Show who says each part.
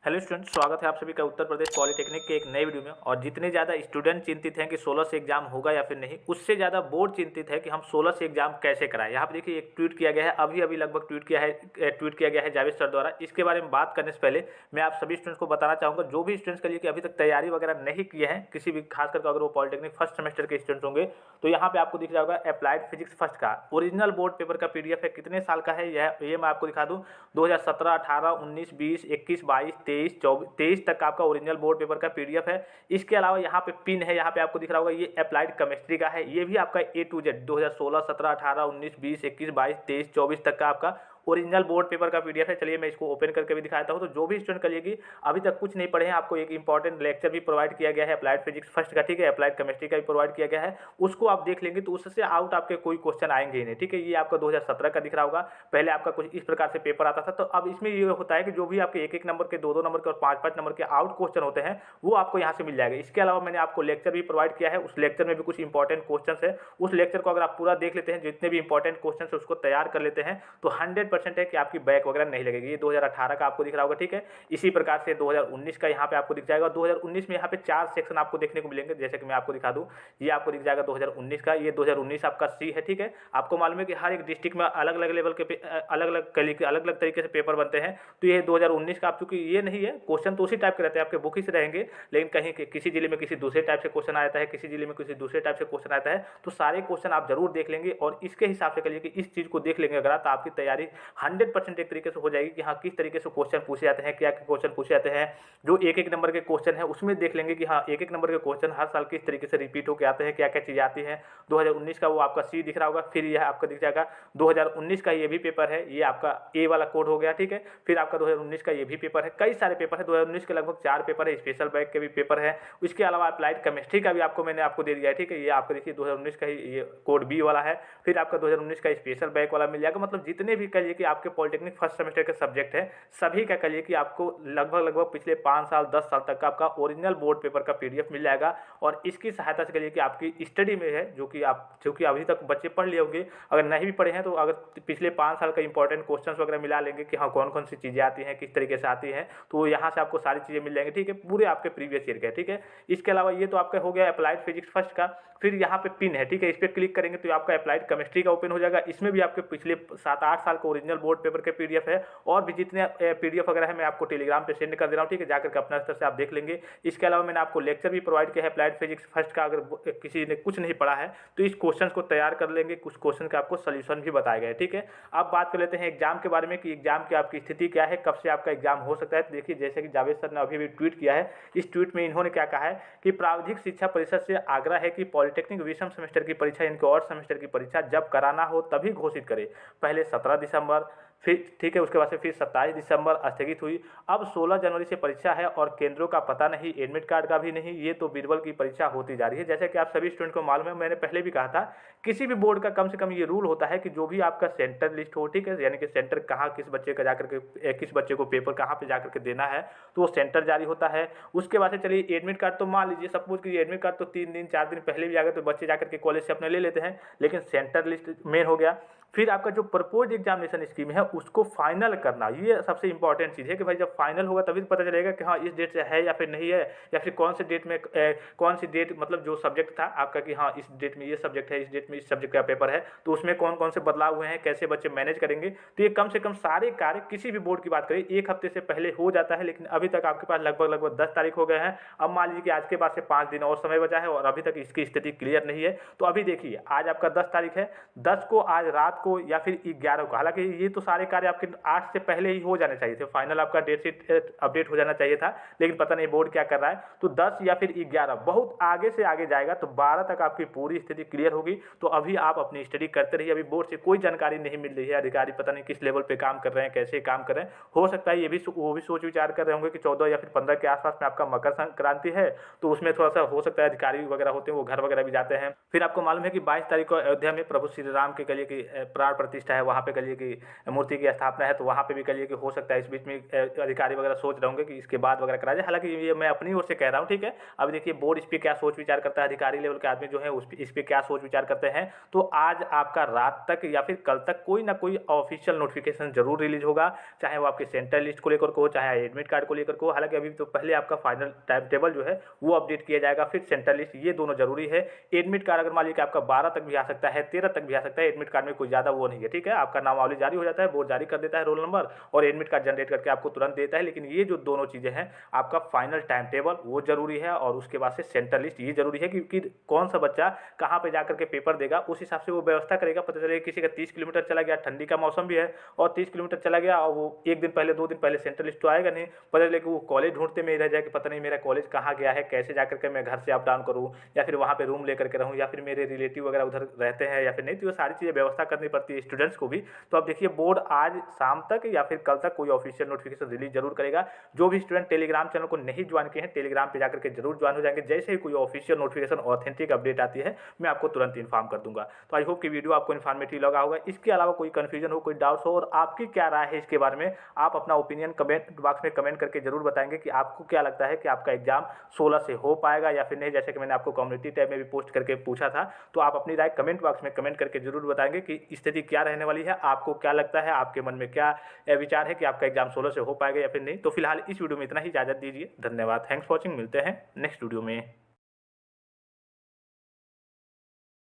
Speaker 1: Hello student, स्वागत है आप सभी का उत्तर प्रदेश पॉलिटेक्निक के एक नए वीडियो में। और जितने ज़्यादा स्टूडेंट चिंतित हैं कि 16 से एग्जाम होगा या फिर नहीं, उससे ज़्यादा बोर्ड चिंतित है कि हम 16 से एग्जाम कैसे कराएं। यहाँ पर देखिए एक ट्वीट किया गया है, अभी अभी लगभग ट्वीट किया गया है जावेद सर द्वारा। इसके बारे में बात करने से पहले मैं आप सभी स्टूडेंट्स को बताना चाहूँगा, जो भी स्टूडेंट्स के लिए कि अभी तक तैयारी वगैरह नहीं किए हैं, किसी भी खास करके अगर वो पॉलिटेक्निक फर्स्ट सेमेस्टर के स्टूडेंट्स होंगे, तो यहाँ पे आपको दिख जाएगा अप्लाइड फिजिक्स फर्स्ट का ओरिजिनल बोर्ड पेपर का पीडीएफ है। कितने साल का है ये मैं आपको दिखा दूँ। 2017, 18, 19, 20, 21, 22, 23, 23 तक का आपका ओरिजिनल बोर्ड पेपर का पीडीएफ है। इसके अलावा यहाँ पे पिन है, यहाँ पे आपको दिख रहा होगा, ये अप्लाइड केमिस्ट्री का है। ये भी आपका A to Z 2016, 17, 18, 19, 20, 21, 22, 23, 24 तक का आपका ओरिजिनल बोर्ड पेपर का पीडीएफ है। चलिए मैं इसको ओपन करके भी दिखाता हूँ। तो जो भी स्टूडेंट करिए कि अभी तक कुछ नहीं पढ़े हैं, आपको एक इंपॉर्टेंट लेक्चर भी प्रोवाइड किया गया है अप्लाइड फिजिक्स फर्स्ट का, ठीक है, अप्लाइड केमिस्ट्री का भी प्रोवाइड किया गया है। उसको आप देख लेंगे तो उससे आउट आपके कोई क्वेश्चन आएंगे ही नहीं, ठीक है। ये आपका 2017 का दिख रहा होगा। पहले आपका कुछ इस प्रकार से पेपर आता था। तो अब इसमें ये होता है कि जो भी आपके 1-1 नंबर के, 2-2 नंबर के और 5-5 नंबर के आउट क्वेश्चन होते हैं, वो आपको यहाँ से मिल जाएगा। इसके अलावा मैंने आपको लेक्चर भी प्रोवाइड किया है, उस लेक्चर में भी कुछ इंपॉर्टेंट क्वेश्चन है। उस लेक्चर को अगर आप पूरा देख लेते हैं, जितने भी इंपॉर्टेंट क्वेश्चन है उसको तैयार कर लेते हैं, तो 100% है कि आपकी बैक वगैरह नहीं लगेगी। ये 2018 का आपको दिख रहा होगा, ठीक है। इसी प्रकार से 2019 का यहाँ पे आपको दिख जाएगा। 2019 में यहाँ पे 4 सेक्शन आपको देखने को मिलेंगे, जैसे कि मैं आपको दिखा दूं। ये आपको दिख जाएगा 2019 का। ये 2019 आपका सी है, ठीक है। आपको मालूम है कि हर एक डिस्ट्रिक्ट में अलग अलग लेवल के अलग अलग तरीके से पेपर बनते हैं। तो ये 2019 का, आप चूंकि ये नहीं है, क्वेश्चन तो उसी टाइप के रहते हैं, आपके बुक ही से रहेंगे, लेकिन कहीं किसी जिले में किसी दूसरे टाइप से क्वेश्चन आता है, किसी जिले में किसी दूसरे टाइप से क्वेश्चन आता है। तो सारे क्वेश्चन आप जरूर देख लेंगे और इसके हिसाब से करिए कि इस चीज को देख लेंगे अगर आप, तो आपकी तैयारी 100% एक तरीके से हो जाएगी कि हाँ किस तरीके से क्वेश्चन पूछे जाते हैं, क्या क्वेश्चन पूछे जाते हैं। जो 1-1 नंबर के क्वेश्चन है उसमें देख लेंगे कि हाँ 1-1 नंबर के क्वेश्चन हर साल किस तरीके से रिपीट होकर आते हैं, क्या क्या चीज़ आती है। 2019 का वो आपका सी दिख रहा होगा। फिर यह आपका दिख जाएगा 2019 का ये भी पेपर है, ये आपका ए वाला कोड हो गया, ठीक है। फिर आपका 2019 का ये भी पेपर है। कई सारे पेपर है, 2019 के लगभग 4 पेपर है, स्पेशल बैग के भी पेपर है। उसके अलावा अप्लाइड केमिस्ट्री का भी मैंने आपको दे दिया है, ठीक है। ये आपका देखिए 2019 का ही ये कोड बी वाला है। फिर आपका 2019 का स्पेशल बैग वाला मिल जाएगा। मतलब जितने भी कहिए कि आपके पॉलिटेक्निक फर्स्ट सेमेस्टर के सब्जेक्ट है, सभी का कहिए कि आपको लगभग पिछले 5 साल 10 साल तक का आपका ओरिजिनल बोर्ड पेपर का पीडीएफ मिल जाएगा। और इसकी सहायता से कहिए कि आपकी स्टडी में है, जो कि अभी तक बच्चे पढ़ लिए होंगे, अगर नहीं भी पढ़े हैं तो अगर पिछले 5 साल का इंपॉर्टेंट क्वेश्चन वगैरह मिला लेंगे कि हाँ कौन कौन सी चीज़ें आती हैं, किस तरीके से आती हैं, तो यहाँ से आपको सारी चीज़ें मिल जाएंगी, ठीक है, पूरे आपके प्रीवियस ईयर के, ठीक है। इसके अलावा ये तो आपका हो गया अप्लाइड फिजिक्स फर्स्ट का। फिर यहाँ पे पिन है, ठीक है, इस पर क्लिक करेंगे तो आपका अप्लाइड केमिस्ट्री का ओपन हो जाएगा। इसमें भी आपके पिछले 7-8 साल का ओरिजिनल बोर्ड पेपर के पीडीएफ है, और भी जितने पीडीएफ वगैरह है मैं आपको टेलीग्राम पे सेंड कर दे रहा हूँ, ठीक है, जाकर के अपना स्तर से आप देख लेंगे। इसके अलावा मैंने आपको लेक्चर भी प्रोवाइड किया है अप्लाइड फिजिक्स फर्स्ट का। अगर किसी ने कुछ नहीं पढ़ा है तो इस क्वेश्चन को तैयार कर लेंगे, कुछ क्वेश्चन का आपको सोल्यूशन भी बताया गया है, ठीक है। अब बात कर लेते हैं एग्जाम के बारे में कि एग्जाम की आपकी स्थिति क्या है, कब से आपका एग्जाम हो सकता है। तो देखिए जैसे कि जावेद सर ने अभी भी ट्वीट किया है, इस ट्वीट में इन्होंने क्या कहा है कि प्राविधिक शिक्षा परिषद से आग्रह है कि पॉलिटेक्निक विषम सेमेस्टर की परीक्षा, इनके और सेमेस्टर की परीक्षा जब कराना हो तभी घोषित करे। पहले 17 दिसंबर, फिर ठीक है, उसके बाद से फिर 27 दिसंबर स्थगित हुई। अब 16 जनवरी से परीक्षा है और केंद्रों का पता नहीं, एडमिट कार्ड का भी नहीं। ये तो बीरबल की परीक्षा होती जा रही है। जैसे कि आप सभी स्टूडेंट को मालूम है, मैंने पहले भी कहा था, किसी भी बोर्ड का कम से कम ये रूल होता है कि जो भी आपका सेंटर लिस्ट हो, ठीक है, यानी कि सेंटर कहाँ किस बच्चे का जाकर के, किस बच्चे को पेपर कहाँ पे जाकर के देना है, तो वो सेंटर जारी होता है। उसके बाद से चलिए एडमिट कार्ड, तो मान लीजिए सपोज कि एडमिट कार्ड तो 3 दिन 4 दिन पहले भी आ गए तो बच्चे जाकर के कॉलेज से अपने ले लेते हैं, लेकिन सेंटर लिस्ट मेन हो गया। फिर आपका जो प्रपोज एग्जामिनेशन स्कीम है उसको फाइनल करना, ये सबसे इंपॉर्टेंट चीज़ है कि भाई जब फाइनल होगा तभी पता चलेगा कि हाँ इस डेट से है या फिर नहीं है, या फिर कौन से डेट में कौन सी डेट, मतलब जो सब्जेक्ट था आपका कि हाँ इस डेट में ये सब्जेक्ट है, इस डेट में इस सब्जेक्ट का पेपर है, तो उसमें कौन कौन से बदलाव हुए हैं, कैसे बच्चे मैनेज करेंगे। तो ये कम से कम सारे कार्य किसी भी बोर्ड की बात करें 1 हफ्ते से पहले हो जाता है, लेकिन अभी तक आपके पास लगभग 10 तारीख हो गए हैं। अब मान लीजिए कि आज के बाद से 5 दिन और समय बचा है और अभी तक इसकी स्थिति क्लियर नहीं है। तो अभी देखिए आज आपका 10 तारीख है, 10 को आज रात को या फिर 11 को, हालांकि ये तो सारे कार्य आपके 8 से पहले ही हो जाने चाहिए थे, फाइनल आपका डेट शीट अपडेट हो जाना चाहिए था, लेकिन पता नहीं बोर्ड क्या कर रहा है। तो 10 या फिर 11 बहुत आगे से आगे जाएगा, तो 12 तक आपकी पूरी स्थिति क्लियर होगी। तो अभी आप अपनी स्टडी करते रहिए। अभी बोर्ड से कोई जानकारी नहीं मिल रही है, अधिकारी पता नहीं किस लेवल पे काम कर रहे हैं, कैसे काम कर रहे हैं। हो सकता है वो भी सोच विचार कर रहे होंगे कि 14 या फिर 15 के आसपास में आपका मकर संक्रांति है, तो उसमें थोड़ा सा हो सकता है अधिकारी वगैरह होते हैं वो घर वगैरह भी जाते हैं। फिर आपको मालूम है कि 22 तारीख को अयोध्या में प्रभु श्री राम के कलिए की प्राण प्रतिष्ठा है वहाँ पे करिए कि मूर्ति की स्थापना है तो वहाँ पे भी करिए कि हो सकता है इस बीच में अधिकारी वगैरह सोच रहे होंगे कि इसके बाद वगैरह करा जाए। हालांकि ये मैं अपनी ओर से कह रहा हूँ, ठीक है। अब देखिए बोर्ड इस पर क्या सोच विचार करता है, अधिकारी लेवल के आदमी जो है इस पर क्या सोच विचार करते हैं। तो आज आपका रात तक या फिर कल तक कोई ना कोई ऑफिशियल नोटिफिकेशन जरूर रिलीज होगा, चाहे वो आपके सेंट्रल लिस्ट को लेकर को हो, चाहे एडमिट कार्ड को लेकर को। हालांकि अभी तो पहले आपका फाइनल टाइम टेबल जो है वो अपडेट किया जाएगा, फिर सेंट्रल लिस्ट, ये दोनों जरूरी है। एडमिट कार्ड अगर मान लीजिए कि आपका 12 तक भी आ सकता है, 13 तक भी आ सकता है, एडमिट कार्ड में कोई ज़्यादा वो नहीं है, ठीक है। आपका नामावली जारी हो जाता है, बोर्ड जारी कर देता है रोल नंबर और एडमिट कार्ड जनरेट करके आपको तुरंत देता है। लेकिन ये जो दोनों चीज़ें हैं, आपका फाइनल टाइम टेबल वो जरूरी है और उसके बाद से सेंट्रल लिस्ट ये जरूरी है कि कौन सा बच्चा कहाँ पे जाकर के पेपर देगा, उस हिसाब से वो व्यवस्था करेगा। पता चले किसी का 30 किलोमीटर चला गया, ठंडी का मौसम भी है और 30 किलोमीटर चला गया और वो एक दिन पहले 2 दिन पहले सेंट्रल लिस्ट तो आएगा नहीं, पता चले कि वो कॉलेज ढूंढते में ही रह जाए कि पता नहीं मेरा कॉलेज कहाँ गया है, कैसे जाकर के मैं घर से अप डाउन करूँ या फिर वहाँ पे रूम लेकर के रहूँ या फिर मेरे रिलेटिव वगैरह उधर रहते हैं या फिर नहीं। तो ये सारी चीज़ें व्यवस्था करनी पड़ती है स्टूडेंट्स को भी। तो अब देखिए बोर्ड आज शाम तक या फिर कल तक कोई ऑफिशियल नोटिफिकेशन रिलीज जरूर करेगा। जो भी स्टूडेंट टेलीग्राम चैनल को नहीं ज्वाइन किए हैं, टेलीग्राम पे जाकर के जरूर ज्वाइन हो जाएंगे। जैसे ही कोई ऑफिशियल नोटिफिकेशन ऑथेंटिक अपडेट आती है मैं आपको तुरंत इन्फॉर्म कर दूंगा। तो आई होप कि वीडियो आपको इन्फॉर्मेटिव लगा होगा। इसके अलावा कोई कंफ्यूजन हो, कोई डाउट्स हो और आपकी क्या राय है इसके बारे में, आप अपना ओपिनियन कमेंट बॉक्स में कमेंट करके जरूर बताएंगे कि आपको क्या लगता है कि आपका एग्जाम 16 से हो पाएगा या फिर नहीं। जैसे कि मैंने आपको कम्युनिटी टैब में भी पोस्ट करके पूछा था, तो आप अपनी राय कमेंट बॉक्स में कमेंट करके जरूर बताएंगे कि स्थिति क्या रहने वाली है, आपको क्या लगता है, आपके मन में क्या विचार है कि आपका एग्जाम 16 से हो पाएगा या फिर नहीं। तो फिलहाल इस वीडियो में इतना ही, इजाजत दीजिए, धन्यवाद, थैंक्स फॉर वॉचिंग, मिलते हैं नेक्स्ट वीडियो में।